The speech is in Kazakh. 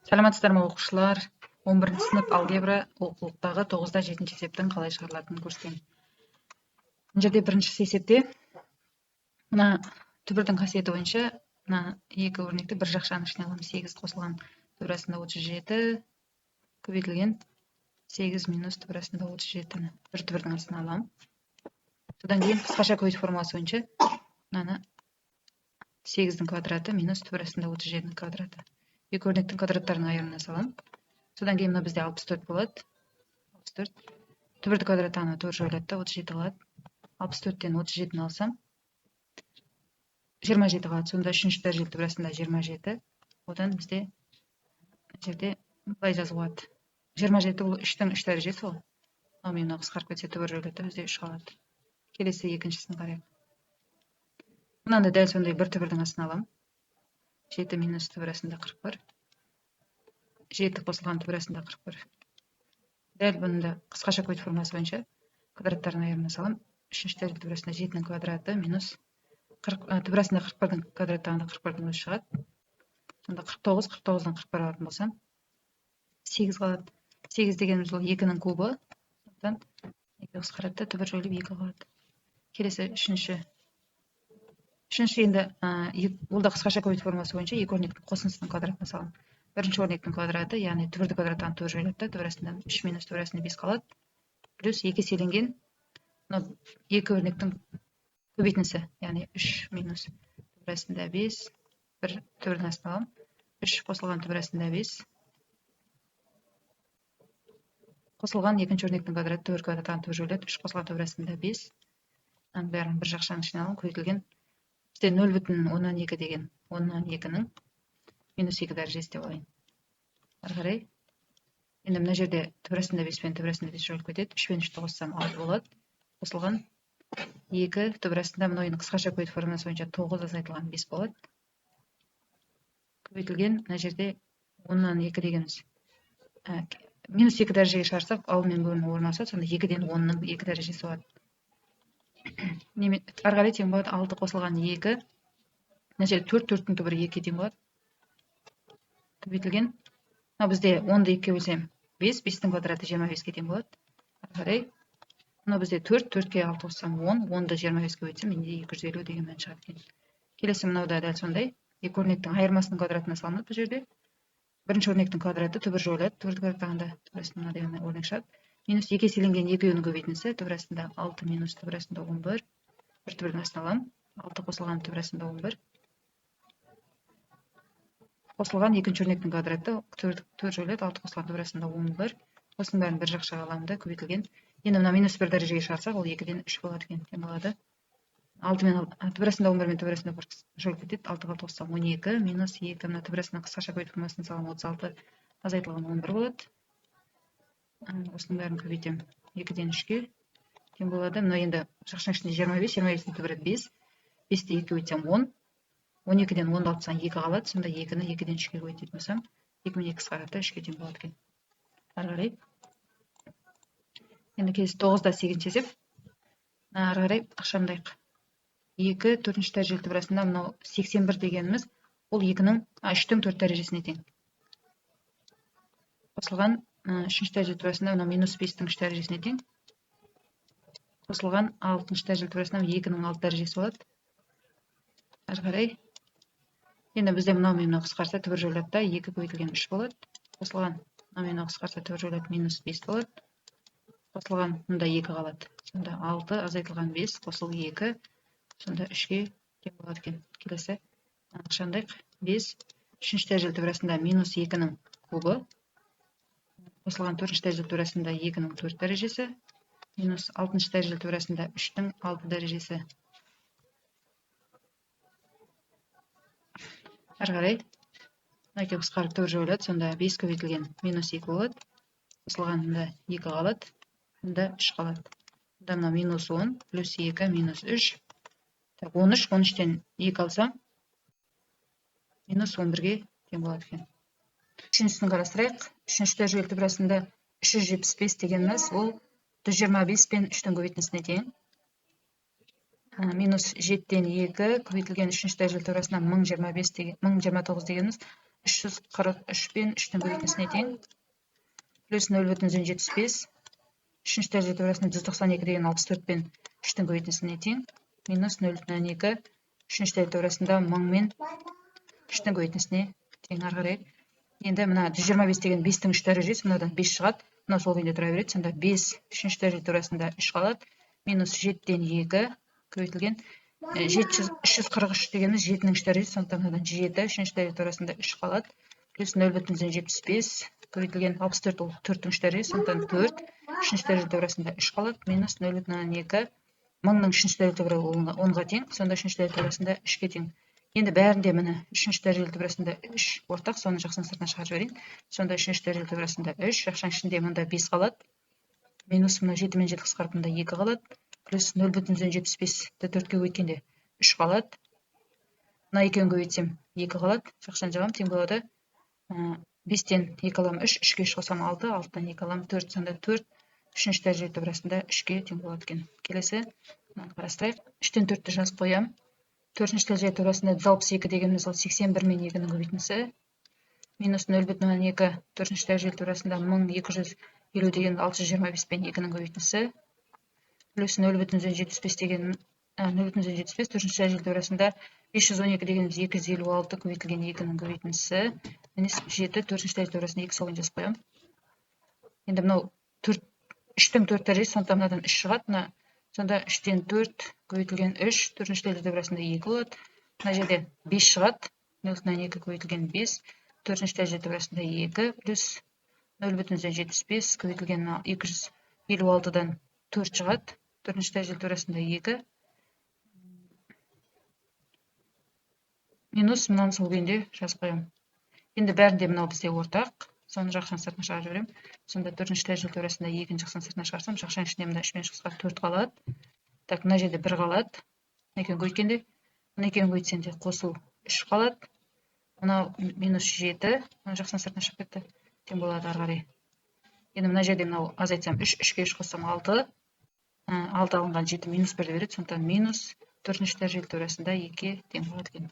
Саламатсыздар ма оқушылар? 11 сынып алгебра оқулықтағы 9-да 7-ші есептің қалай шығарылатынын көрсетемін. Мына жерде бірінші есепте мына түбірдің қасиеті бойынша мына екі өрнекті бір жақшаның ішіне аламыз. 8 қосылған түбірасында 37 көбейтілген 8 минус түбірасында 37-ні бір түбірдің астына аламын. Содан кейін қысқаша көбейту формуласы бойынша мынаны 8-дің квадраты минус түбірасында 37-ның квадраты. Екі өрнектің квадраттарының айырымына саламын. Содан кейін мына бізде 64 болады. 64. Түбірді квадраттағына 4 жойылады да 37 қалады. 64-тен 37-ні алсам 27 қалады. Сонда үшінші дәрежелі түбірасында 27. Одан бізде жерде былай жазуға болады. 27 ол 3-тің 3 дәрежесі ол. Мына қысқарып кетсе түбір жойылады да бізде 3 қалады. Келесі екіншісін қарайық. Мынаны дәл сондай бір түбірдің астына аламын. 7 минус түбірасында 41. 7 қосылған түбірасында 41. Дәл бұнда қысқаша көбейту формуласы бойынша квадраттарының айырымына салам. Үшінші дәрежелі түбірасында 7-нің квадраты минус түбірасында 41-дің квадраттағында 41-дің өзі шығады. Сонда 49, 49-дан 41 алатын болсам 8 қалады. 8 дегеніміз ол 2-нің кубы. Сондықтан 2 қысқарады, түбір жойылып 2 қалады. Келесі үшінші енді ол да қысқаша көбейту формуласы бойынша екі өрнектің қосындысының квадратына салам. Бірінші өрнектің квадраты, яғни түбірді квадраттан түбір жойылады да, түбірасында 3 минус түбірасында 5 қалады. Плюс 2 еселенген екі өрнектің көбейтіндісі, яғни 3 минус түбірасында 5, бір түбірдің астына аламын. 3 қосылған түбірасында 5. Қосылған екінші өрнектің квадраты түбір квадраттан түбір жойылады. 3 қосылған түбірасында 5. Бәрін бір жақшаның ішіне аламын, көбейтілген. Бізде 0,12 деген 10-2-нің минус 2 дәрежесі деп алайын. Ары қарай. Енді мына жерде түбірасында 5 пен түбірасында 5 жойылып кетеді. 3 пен 3-ті қоссам 6 болады. Қосылған 2 түбірасында мына ойының қысқаша көбейту формуласы бойынша 9 азайтылған 5 болады. Көбейтілген мына жерде 10-2 дегеніміз минус 2 дәрежеге шығарсақ, алдымен бөліну орналасады. Сонда 2-ден 10-ның 2 дәрежесі болады. Ары қарай тең болады 6 қосылған 2. Мына жерде 4-4-тің түбірі 2 тең болады. Көбейтілген. Бізде 10-ды 2-ге бөлсем 5, 5-тің квадраты 25-ге тең болады. Ары қарай. Бізде 4, 4-ке 6 қоссам 10, 10-ды 25-ге бөлсем менде 250 деген мән шығады екен. Келесі мынауда дәл сондай. Екі өрнектің айырмасының квадратына салынады бұл жерде. Бірінші өрнектің квадраты түбір жойылады. Түбірді квадраттағанда түбірасында мынадай өрнек шығады. Минус 2 еселенген 2-нің көбейтіндісі түбірасында 6 минус түбірасында 11. Бір түбірдің астына аламын. 6 қосылған түбірасында 11. Қосылған екінші өрнектің квадраты түбір жойылады. 6 қосылған түбірасында 11. Осының бәрін бір жақшаға аламын да көбейтілген. Енді мына минус 1 дәрежеге шығарсақ, ол 2-ден 3 болады екен. Тең болады. 6 мен түбірасында 11 мен түбірасында 1 жойылып кетеді. 6-ға қоссам 12 минус 2. Мына түбірасына қысқаша көбейту формуласын салам 36 азайтылған 11 болады. Осының бәрін көбейтем 2-ден 3-ке тең болады. Мына енді жақшаның ішінде 25, 25-дің түбірі 5. 5-ті 2 көбейтсем 10. 12-ден 10-ды алып тастасаң 2 қалады. Сонда 2-ні 2-ден 3-ке көбейтетін болсам 2 мен 2 қысқарады, 3-ке тең болады екен. Ары қарай. Енді келесі 9-да 8-ші есеп. Ары қарай ықшамдайық. 2 4-ші дәрежелі түбірасында мынау 81 дегеніміз ол 3-тің 4 дәрежесіне тең. Қосылған 3-ші дәрежелі түбірасында мынау минус 5-тің 3 дәрежесіне тең. Қосылған 6-ші дәрежелі түбірасында 2-нің 6 дәрежесі болады. Ары қарай. Енді бізде мынау мен мынау қысқарса түбір жойылады да 2 көбейтілген 3 болады. Қосылған мынау мен мынау қысқарса түбір жойылады минус 5 болады. Қосылған мұнда 2 қалады. Сонда 6 азайтылған 5 қосылы 2. Сонда 3-ке тең болады екен. Келесі ықшамдайық. 5 3-ші дәрежелі түбірасында минус 2-нің кубы. Қосылған 4-ші дәрежелі түбірасында 2-нің 4 дәрежесі. Минус 6-ші дәрежелі түбірасында 3-тің 6 дәрежесі. Ары қарай. Мына қысқарып түбір жойылады. Сонда 5 көбейтілген минус 2 болады. Қосылған мұнда 2 қалады. Мұнда 3 қалады. Мұнда мына минус 10 плюс 2 минус 3. 13, 13-тен 2 алсам минус 11-ге тең болады екен. Үшіншісін қарастырайық. Үшінші дәрежелі түбірасында 375 дегеніміз ол 125 пен 3-тің көбейтіндісіне тең. Минус 7-тен 2 көбейтілген үшінші дәрежелі түбірасында 1029 дегеніміз 343 пен 3-тің көбейтіндісіне тең. Плюс 0,75. Үшінші дәрежелі теориясында 192 деген 64 пен 3-тің көбейтіндісіне тең. Минус 0,2. Үшінші дәрежелі теориясында 1000 мен 3-тің көбейтіндісіне тең. Ары қарай. Енді мына 125 деген 5-тің 3 дәрежесі, мынадан 5 шығады. Мына сол күйінде тұра береді. Сонда 5 үшінші дәрежелі теориясында 3 қалады. Минус 7-ден 2 көбейтілген. 343 дегеніміз 7-нің 3 дәрежесі, сондықтан мынадан 7 үшінші дәрежелі теориясында 3 қалады. Плюс 0,75 көбейтілген 64 ол 4-тің 3 дәрежесі, сондықтан 4 үшінші дәрежелі теориясында 3 қалады. Минус 0,2 1000-ның үшінші дәрежелі теориясы 10-ға тең, сонда үшінші дәрежелі теориясында 3-ке тең. Енді бәрінде міне үшінші дәрежелі теориясында 3 ортақ, соны жақсының сыртына шығарып жіберейін. Сонда үшінші дәрежелі теориясында 3, жақшаның ішінде мында 5 қалады. Минус мына 7 мен 7 қысқарып мында 2 қалады. Плюс 0,75-ті 4-ке көбейткенде 3 қалады. Мына екеуін көбейтсем 2 қалады. Жақшаны жабам, тең болады. 5-тен 2 алам 3, 3-ке 3 қосам 6, 6-тан 2 алам 4, сонда 4 үшінші дәрежелі теориясында 3-ке тең болады екен. Келесі мынаны қарастырайық. 3-тен 4-ті жазып қоям. 4-ші дәрежелі теориясында 162 дегеніміз ол 81 мен 2-нің көбейтіндісі. Минус 0,2 4-ші дәрежелі теориясында 1250 деген 625 пен 2-нің көбейтіндісі. Плюс 0,75 деген 0,75 4-ші дәрежелі теориясында 512 дегеніміз 256 көбейтілген 2-нің көбейтіндісі. Мінес 7 4-ші дәрежелі теориясында 2 солын жазып қоям. Енді мынау 3-тің 4 дәрежесі, сондықтан мынадан 3 шығады. Сонда 3-тен 4 көбейтілген 3, 4-ші дәрежелі теориясында 2 болады. Мына жерде 5 шығады. 0,2 көбейтілген 5, 4-ші дәрежелі теориясында 2, плюс 0,75 көбейтілген 256-дан 4 шығады. 4-ші дәрежелі теориясында 2. Минус мынаны сол күйінде жазып қоям. Енді бәрінде мынау бізде ортақ. Соны жақшаның сыртына шығарып жіберем. Сонда 4-ші дәрежелі теориясында 2-ні жақшаның сыртына шығарсам, жақшаның ішінде мында 3 мен 3 қысқарып 4 қалады. Так, мына жерде 1 қалады. Мына екеуін көбейткенде, мына екеуін көбейтсем де қосу 3 қалады. Мынау минус 7, мына жақшаның сыртына шығып кетті. Тең болады ары қарай. Енді мына жерде мынау азайтсам 3, 3-ке 3 қоссам 6. 6 алынған 7 минус 1 береді. Сондықтан минус 4-ші дәрежелі теориясында 2-ге тең болады екен.